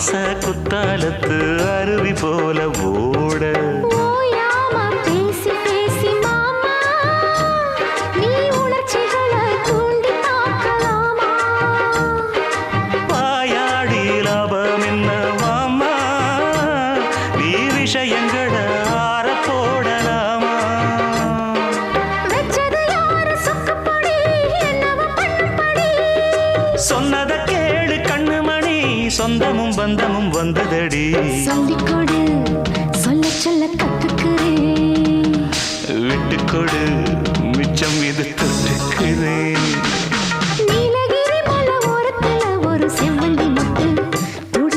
ஆசை குத்தாலத்து அருவி போல ஓட ஓயாம பேசி பேசி மாமா நீ உணர்ச்சிகளை தூண்டி பார்க்கலாமா வாயாடி லாபம் என்ன மாமா நீ விஷயங்களை ஆற போடலாமா வெச்சது யாரு சொக்கப்படி என்னவ பண்ணும்படி சொன்னத கேளு கண்ணுமணி சொந்தமும் பந்தமும் வந்ததடி சொல்லிக் கொடு சொல்ல சொல்ல கத்துக்கிறேன் விட்டுக்கொடு மிச்சம் இது தொட்டுக்கிறேன்